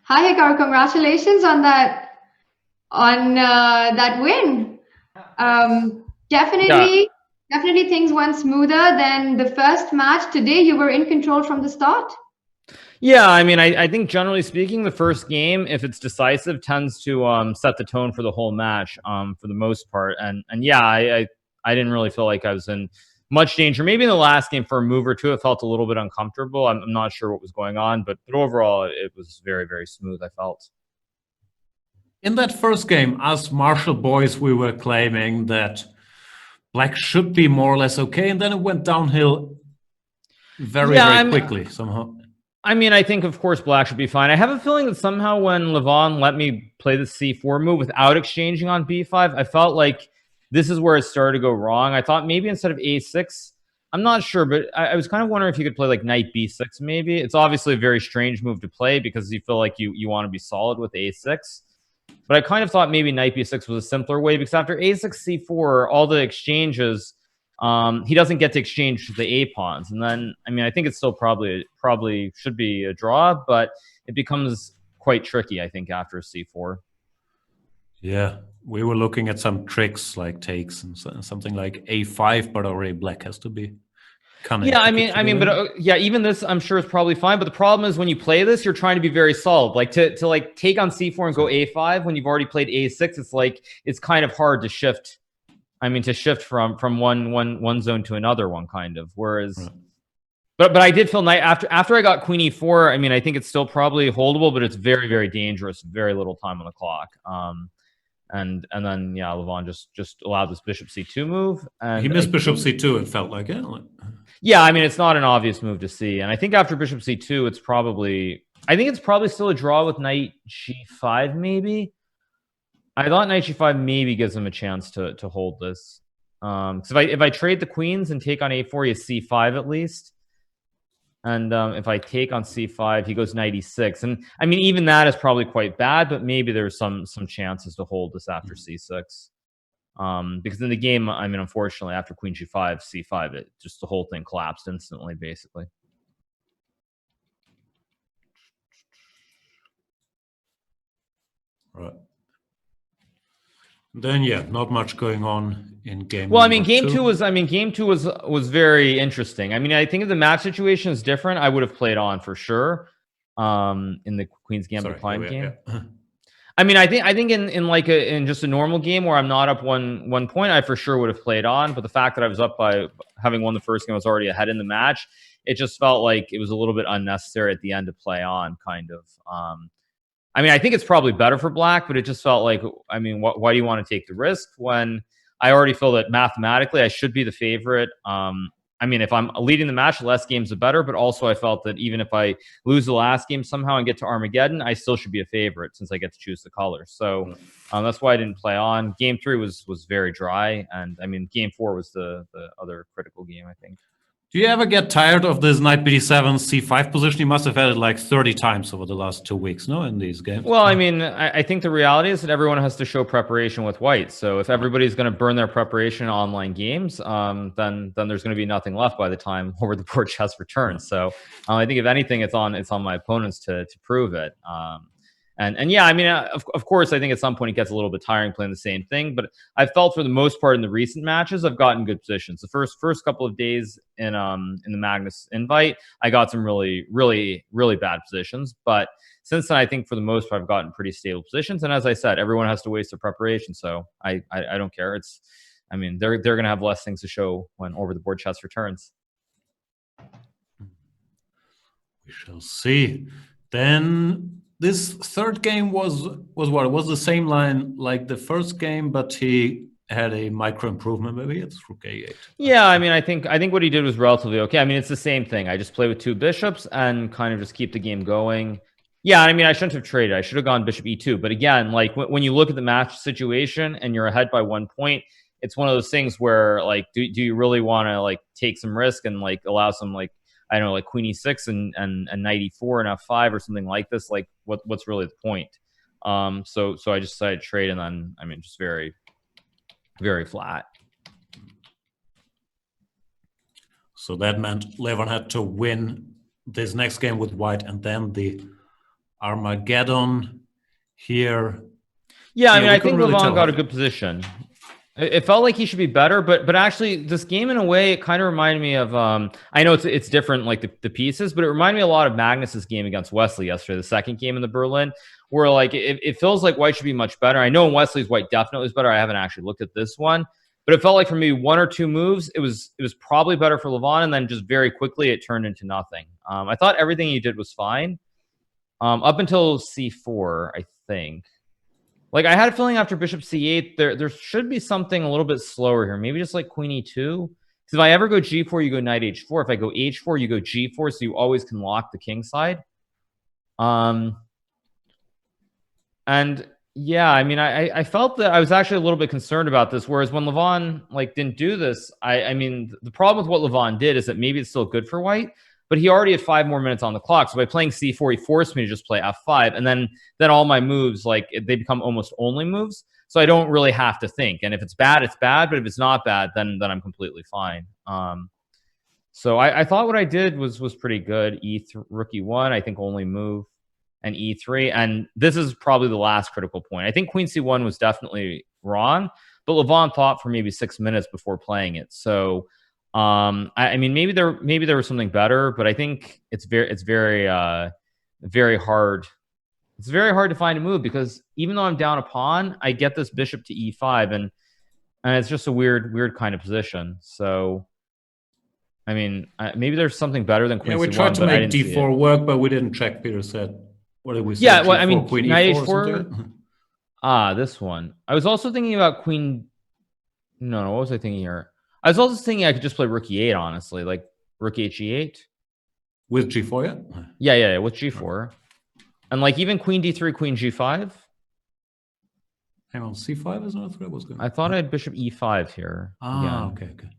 Hi, Hikaru. Congratulations on that win. Yeah, Definitely things went smoother than the first match. Today, you were in control from the start. yeah. I think generally speaking, the first game, if it's decisive, tends to set the tone for the whole match, for the most part. And yeah, I didn't really feel like I was in much danger. Maybe in the last game for a move or two, it felt a little bit uncomfortable. I'm not sure what was going on, but overall, it was very very smooth. I felt. In that first game, us Marshall boys, we were claiming that Black should be more or less okay, and then it went downhill very, Yeah, very quickly somehow. I think of course black should be fine. I have a feeling that somehow when Levon let me play the c4 move without exchanging on b5, I felt like this is where it started to go wrong. I thought maybe instead of a6, I'm not sure, but I was kind of wondering if you could play like knight b6 maybe. It's obviously a very strange move to play because you feel like you want to be solid with a6. But I kind of thought maybe knight b6 was a simpler way because after a6 c4, all the exchanges, he doesn't get to exchange the a pawns, and then I think it's still probably should be a draw, but it becomes quite tricky. I think after c4. Yeah, we were looking at some tricks like takes and something like a5, but already Black has to be cunning. Yeah, to keep but together. yeah, even this I'm sure is probably fine. But the problem is when you play this, you're trying to be very solid. Like to like take on c4 and go a5 when you've already played a6. It's like it's kind of hard to shift. To shift from one zone to another one, kind of. Whereas, Right. but I did feel night after I got queen e4. I think it's still probably holdable, but it's very very dangerous. Very little time on the clock. And then yeah, Levon just allowed this bishop c2 move, and He missed bishop c2. It felt like, yeah. yeah, it's not an obvious move to see, and I think after bishop c2, I think it's probably still a draw with knight g5 maybe. I thought knight g5 maybe gives him a chance to hold this. Because if I trade the queens and take on a4, you c5 at least. And if I take on c5, he goes knight e6. And even that is probably quite bad, but maybe there's some chances to hold this after c6. Because in the game, unfortunately, after queen g5, c5, it just the whole thing collapsed instantly, basically. Right. Then yeah, not much going on in game. Well, game two was very interesting. I think if the match situation is different, I would have played on for sure. In the Queen's Gambit decline game. Yeah. I think in just a normal game where I'm not up one point, I for sure would have played on. But the fact that I was up by having won the first game, I was already ahead in the match. It just felt like it was a little bit unnecessary at the end to play on, kind of. I think it's probably better for black, but it just felt like, why do you want to take the risk when I already feel that mathematically I should be the favorite? If I'm leading the match, less games the better, but also I felt that even if I lose the last game somehow and get to Armageddon, I still should be a favorite since I get to choose the colors. So that's why I didn't play on. Game 3 was very dry, and game 4 was the other critical game, I think. Do you ever get tired of this knight b7 c5 position? You must have had it like 30 times over the last 2 weeks, no, in these games? Well, I think the reality is that everyone has to show preparation with white. So if everybody's going to burn their preparation in online games, then there's going to be nothing left by the time over the board chess returns. So I think if anything, it's on my opponents to prove it. And yeah, of course, I think at some point it gets a little bit tiring playing the same thing. But I felt for the most part in the recent matches, I've gotten good positions. The first couple of days in the Magnus invite, I got some really, really, really bad positions. But since then, I think for the most part, I've gotten pretty stable positions. And as I said, everyone has to waste their preparation. So I don't care. They're going to have less things to show when over the board chess returns. We shall see. Then this third game was what? It was the same line like the first game, but he had a micro improvement. Maybe it's rook a8. Yeah, I think what he did was relatively okay. It's the same thing. I just play with 2 bishops and kind of just keep the game going. Yeah, I shouldn't have traded. I should have gone bishop e2. But again, like when you look at the match situation and you're ahead by 1 point, it's one of those things where like, do you really want to like take some risk and like allow some like, I don't know, like queen e6 and knight e4 and f5 or something like this? Like what's really the point? So I just decided to trade, and then just very, very flat. So that meant Levon had to win this next game with white, and then the Armageddon here. Yeah, I Yeah, mean, we I think couldn't really Levon tell. got a good position. It felt like he should be better, but actually, this game in a way, it kind of reminded me of. I know it's different, like the pieces, but it reminded me a lot of Magnus's game against Wesley yesterday, the second game in the Berlin, where like it feels like White should be much better. I know in Wesley's White definitely is better. I haven't actually looked at this one, but it felt like for me one or two moves, it was probably better for Levon, and then just very quickly it turned into nothing. I thought everything he did was fine, up until c4, I think. Like, I had a feeling after bishop c8, there should be something a little bit slower here. Maybe just like queen e2. Because if I ever go g4, you go knight h4. If I go h4, you go g4, so you always can lock the king side. And yeah, I mean, I felt that I was actually a little bit concerned about this. Whereas when Levon like didn't do this, I mean, the problem with what Levon did is that maybe it's still good for White, but he already had 5 more minutes on the clock. So by playing c4, he forced me to just play f5, and then all my moves, like, they become almost only moves. So I don't really have to think. And if it's bad, it's bad. But if it's not bad, then I'm completely fine. So I thought what I did was pretty good. Rook e1, I think only move, and e3. And this is probably the last critical point. I think queen c1 was definitely wrong, but Levon thought for maybe 6 minutes before playing it. So I mean, maybe there was something better, but I think it's very hard. It's very hard to find a move, because even though I'm down a pawn, I get this bishop to e5, and it's just a weird kind of position. So, I mean, maybe there's something better than queen Yeah, we c1, tried to but I make didn't d4 work, but we didn't check. Peter said, what did we say? Yeah, well, G4, I mean, queen knight e4 or h4. something? This one. I was also thinking about queen. No, what was I thinking here? I was also thinking I could just play rook e8, honestly, like rook h8. With g4, yeah? Yeah, with g4. And like even queen d3, queen g5. Hang on, c5 is not what's going on? I thought I had bishop e5 here. Ah, again. Okay.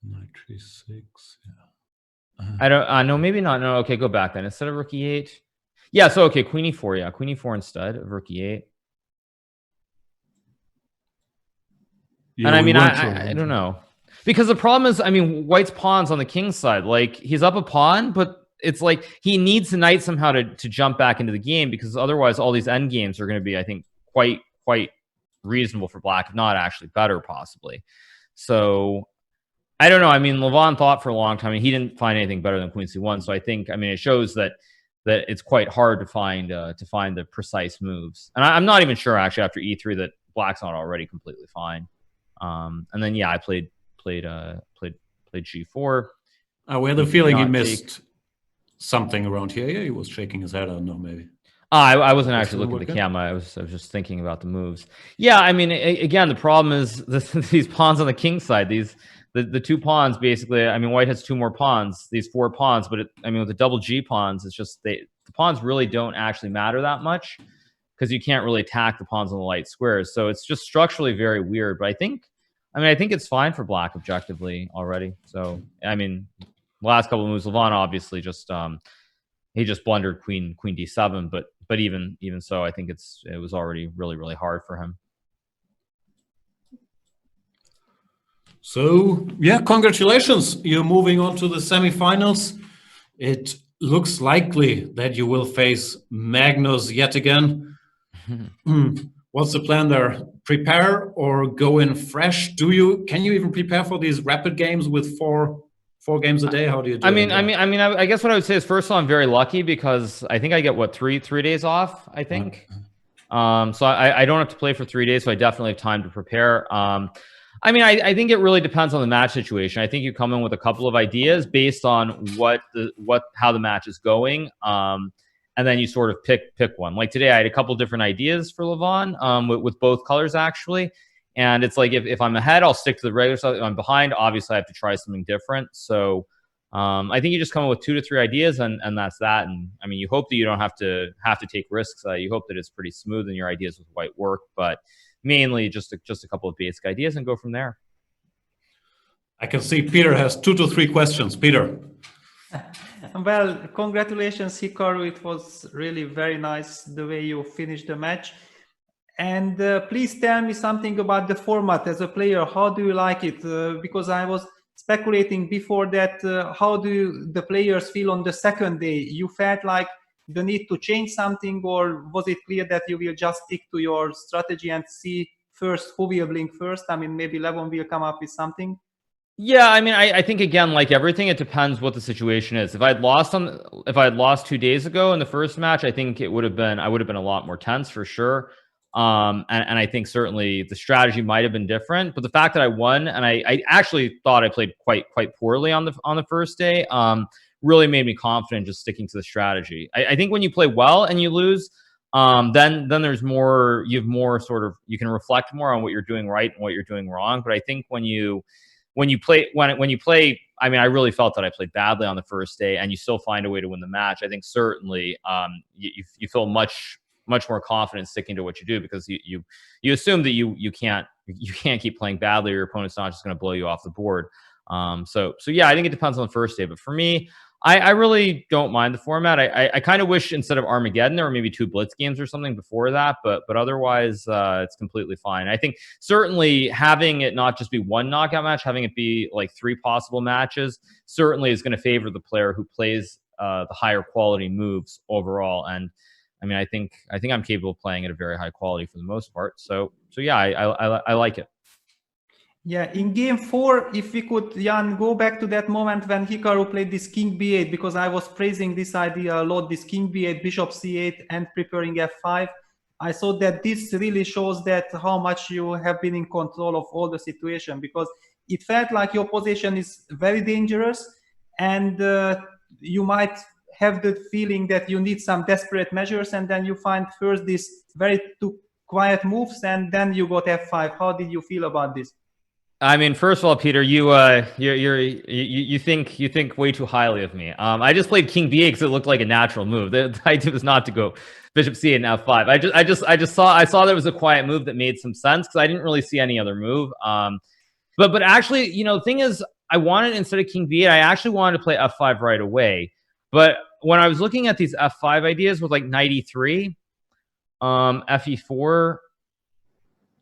Knight c6, yeah. I don't, no, maybe not. No, okay, go back then. Instead of rook e8. Yeah, so okay, queen e4, yeah. Queen e4 instead of rook e8. Yeah, and I mean, sure, I don't know. Because the problem is, I mean, White's pawn's on the king's side. Like, he's up a pawn, but it's like he needs a knight somehow to jump back into the game, because otherwise all these end games are going to be, I think, quite reasonable for Black, if not actually better, possibly. So, I don't know. I mean, Levon thought for a long time, and he didn't find anything better than queen c1. So I think, I mean, it shows that it's quite hard to find the precise moves. And I'm not even sure, actually, after e3 that Black's not already completely fine. And then yeah, I played g4. We had the feeling he missed something around here. Yeah, he was shaking his head. I don't know, maybe. I wasn't actually looking at the camera. I was just thinking about the moves. Yeah, I mean, again, the problem is these pawns on the king side. The 2 pawns, basically. I mean, White has 2 more pawns. These 4 pawns, but I mean, with the double G pawns, it's just the pawns really don't actually matter that much, because you can't really attack the pawns on the light squares. So it's just structurally very weird. But I think it's fine for Black objectively already. So, I mean, last couple of moves, Levon obviously just he just blundered queen d7, but even so, I think it was already really hard for him. So yeah, congratulations! You're moving on to the semifinals. It looks likely that you will face Magnus yet again. What's the plan there? Prepare or go in fresh? Can you even prepare for these rapid games with four games a day? How do you do it? I guess what I would say is, first of all, I'm very lucky, because I think I get three days off, I think. So I don't have to play for 3 days, so I definitely have time to prepare. I mean, I think it really depends on the match situation. I think you come in with a couple of ideas based on how the match is going. And then you sort of pick one. Like today, I had a couple different ideas for Levon with both colors, actually. And it's like, if I'm ahead, I'll stick to the regular stuff. If I'm behind, obviously I have to try something different. So I think you just come up with 2 to 3 ideas, and that's that. And I mean, you hope that you don't have to take risks. You hope that it's pretty smooth and your ideas with White work. But mainly just a couple of basic ideas and go from there. I can see Peter has 2 to 3 questions. Peter. Well, congratulations, Hikaru. It was really very nice the way you finished the match. And please tell me something about the format as a player. How do you like it? Because I was speculating before that, how do the players feel on the second day? You felt like the need to change something, or was it clear that you will just stick to your strategy and see first who will blink first? I mean, maybe Levon will come up with something. Yeah, I mean, I think again, like everything, it depends what the situation is. If I had lost 2 days ago in the first match, I think I would have been a lot more tense for sure. And I think certainly the strategy might have been different, but the fact that I won, and I actually thought I played quite poorly on the first day, really made me confident just sticking to the strategy. I think when you play well and you lose, then there's more, you have more sort of, you can reflect more on what you're doing right and what you're doing wrong. But I think when you play, I mean, I really felt that I played badly on the first day, and you still find a way to win the match. I think certainly you feel much more confident sticking to what you do, because you assume that you can't keep playing badly, or your opponent's not just going to blow you off the board. So yeah, I think it depends on the first day. But for me, I really don't mind the format. I kind of wish instead of Armageddon, there were maybe 2 Blitz games or something before that, but otherwise it's completely fine. I think certainly having it not just be 1 knockout match, having it be like 3 possible matches, certainly is going to favor the player who plays the higher quality moves overall. And I mean, I think I'm capable of playing at a very high quality for the most part. So yeah, I like it. Yeah, in game 4, if we could, Jan, go back to that moment when Hikaru played this King B8, because I was praising this idea a lot, this King B8, Bishop C8, and preparing F5. I thought that this really shows that how much you have been in control of all the situation, because it felt like your position is very dangerous, and you might have the feeling that you need some desperate measures, and then you find first this very 2 quiet moves, and then you got F5. How did you feel about this? I mean, first of all, Peter, you think way too highly of me. I just played King B8 because it looked like a natural move. The idea was not to go Bishop C8 and F5. I saw there was a quiet move that made some sense, because I didn't really see any other move. But actually, the thing is, I wanted, instead of King B8, I actually wanted to play F5 right away. But when I was looking at these F5 ideas with like Knight E3, FE4.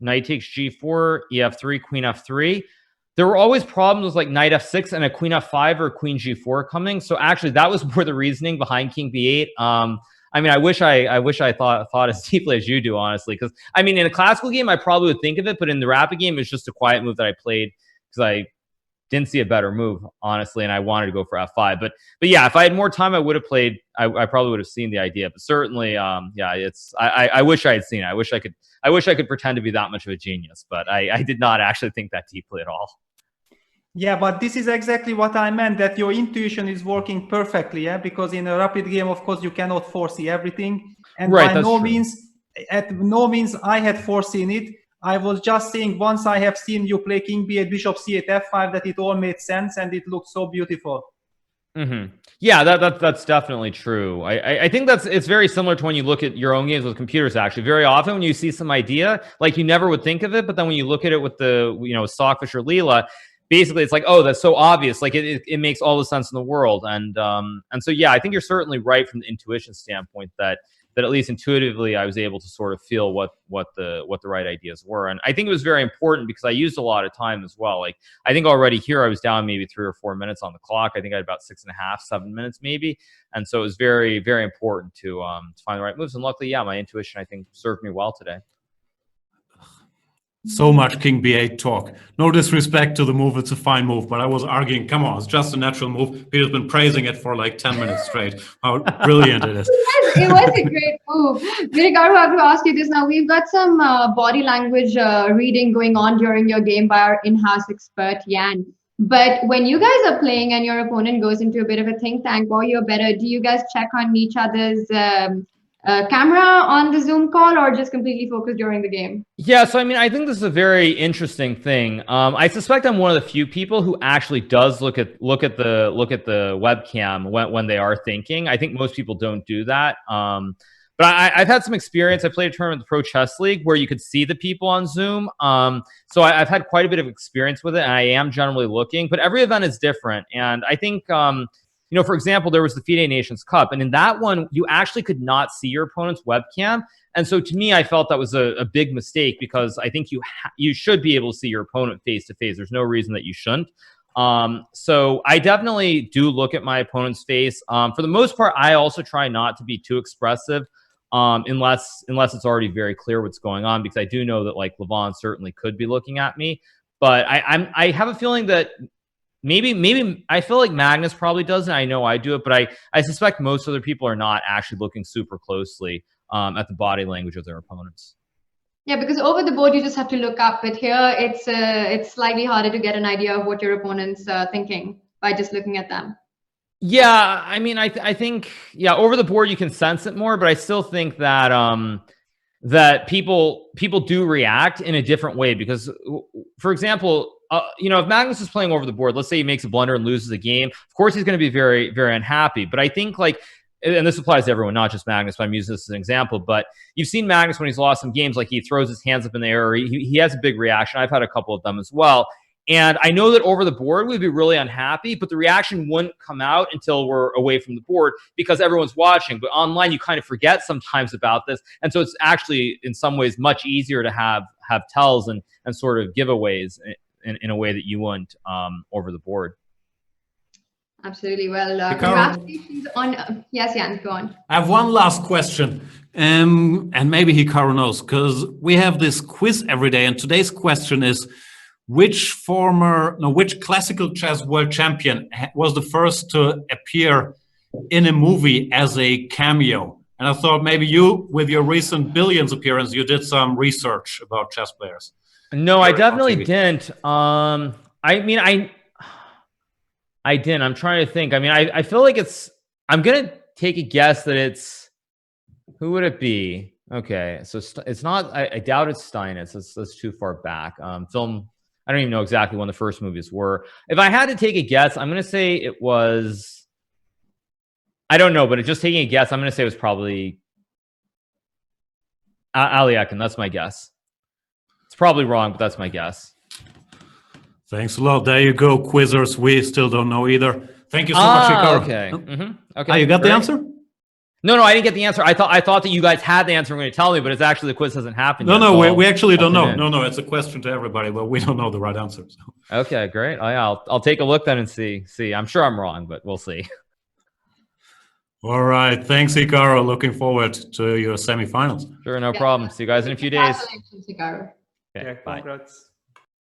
Knight takes G4, EF3, Queen F3. There were always problems with like Knight F6 and a Queen F5 or Queen G4 coming. So actually, that was more the reasoning behind King B8. I mean, I wish I thought as deeply as you do, honestly. Because I mean, in a classical game, I probably would think of it, but in the rapid game, it's just a quiet move that I played because I didn't see a better move, honestly, and I wanted to go for F5. But yeah, if I had more time, I would have played. I probably would have seen the idea. But certainly, yeah, it's. I wish I had seen it. I wish I could pretend to be that much of a genius, but I did not actually think that deeply at all. Yeah, but this is exactly what I meant, that your intuition is working perfectly, yeah? Because in a rapid game, of course, you cannot foresee everything. And right, by no means I had foreseen it. I was just saying, once I have seen you play King B8, Bishop C8, F5, that it all made sense and it looked so beautiful. Mm-hmm. Yeah, that's definitely true. I think it's very similar to when you look at your own games with computers. Actually, very often when you see some idea, like you never would think of it, but then when you look at it with the Stockfish or Leela, basically it's like, oh, that's so obvious. Like it makes all the sense in the world. And so yeah, I think you're certainly right from the intuition standpoint that at least intuitively I was able to sort of feel what the right ideas were. And I think it was very important because I used a lot of time as well. Like I think already here I was down maybe 3 or 4 minutes on the clock. I think I had about 6.5, 7 minutes maybe. And so it was very, very important to find the right moves. And luckily, yeah, my intuition I think served me well today. So much King B8 talk. No disrespect to the move, it's a fine move, but I was arguing, come on, it's just a natural move. Peter's been praising it for like 10 minutes straight. How brilliant it is. It was a great move. Hikaru, I have to ask you this now. We've got some body language reading going on during your game by our in-house expert, Jan. But when you guys are playing and your opponent goes into a bit of a think tank or you're better, do you guys check on each other's camera on the Zoom call or just completely focus during the game? Yeah, so I mean, I think this is a very interesting thing. I suspect I'm one of the few people who actually does look at the webcam when they are thinking. I think most people don't do that. But I've had some experience. I played a tournament at the Pro Chess League where you could see the people on Zoom. So I've had quite a bit of experience with it, and I am generally looking. But every event is different, and I think. For example, there was the FIDE Nations Cup, and in that one, you actually could not see your opponent's webcam. And so to me, I felt that was a big mistake because I think you should be able to see your opponent face to face. There's no reason that you shouldn't. So I definitely do look at my opponent's face. For the most part, I also try not to be too expressive, unless it's already very clear what's going on, because I do know that like Levon certainly could be looking at me. But I have a feeling that maybe I feel like Magnus probably does, and I know I do it, but I suspect most other people are not actually looking super closely at the body language of their opponents. Yeah, because over the board you just have to look up, but here it's slightly harder to get an idea of what your opponent's thinking by just looking at them. Yeah, I mean, I think over the board you can sense it more, but I still think that that people do react in a different way because, for example, if Magnus is playing over the board, let's say he makes a blunder and loses a game, of course he's going to be very, very unhappy. But I think like, and this applies to everyone, not just Magnus, but I'm using this as an example, but you've seen Magnus when he's lost some games, like he throws his hands up in the air, or he has a big reaction. I've had a couple of them as well. And I know that over the board, we'd be really unhappy, but the reaction wouldn't come out until we're away from the board because everyone's watching. But online, you kind of forget sometimes about this. And so it's actually, in some ways, much easier to have tells and sort of giveaways in a way that you wouldn't over the board. Absolutely. Well, congratulations on... yes, Jan, go on. I have one last question. And maybe Hikaru knows, because we have this quiz every day. And today's question is, which classical chess world champion was the first to appear in a movie as a cameo? And I thought maybe you, with your recent Billions appearance, you did some research about chess players. No, I definitely didn't. I didn't. I'm trying to think. I mean, I feel like I'm going to take a guess that it's, who would it be? Okay. So it's not, I doubt it's Steinitz. That's too far back. Film, I don't even know exactly when the first movies were. If I had to take a guess, I'm going to say it was, I don't know, but just taking a guess, I'm going to say it was probably Aliakin. That's my guess. It's probably wrong, but that's my guess. Thanks a lot. There you go, quizzers. We still don't know either. Thank you so much, Hikaru. Okay. Mm-hmm. Okay. Oh, you got the answer? No, I didn't get the answer. I thought that you guys had the answer and were going to tell me, but it's actually the quiz hasn't happened yet. No, we actually don't know. No, it's a question to everybody, but we don't know the right answer. So. Okay, great. I'll take a look then and see. I'm sure I'm wrong, but we'll see. All right. Thanks, Hikaru. Looking forward to your semifinals. Sure, no problem. See you guys in a few days. Congratulations, Hikaru. Okay, Yeah, bye. congrats.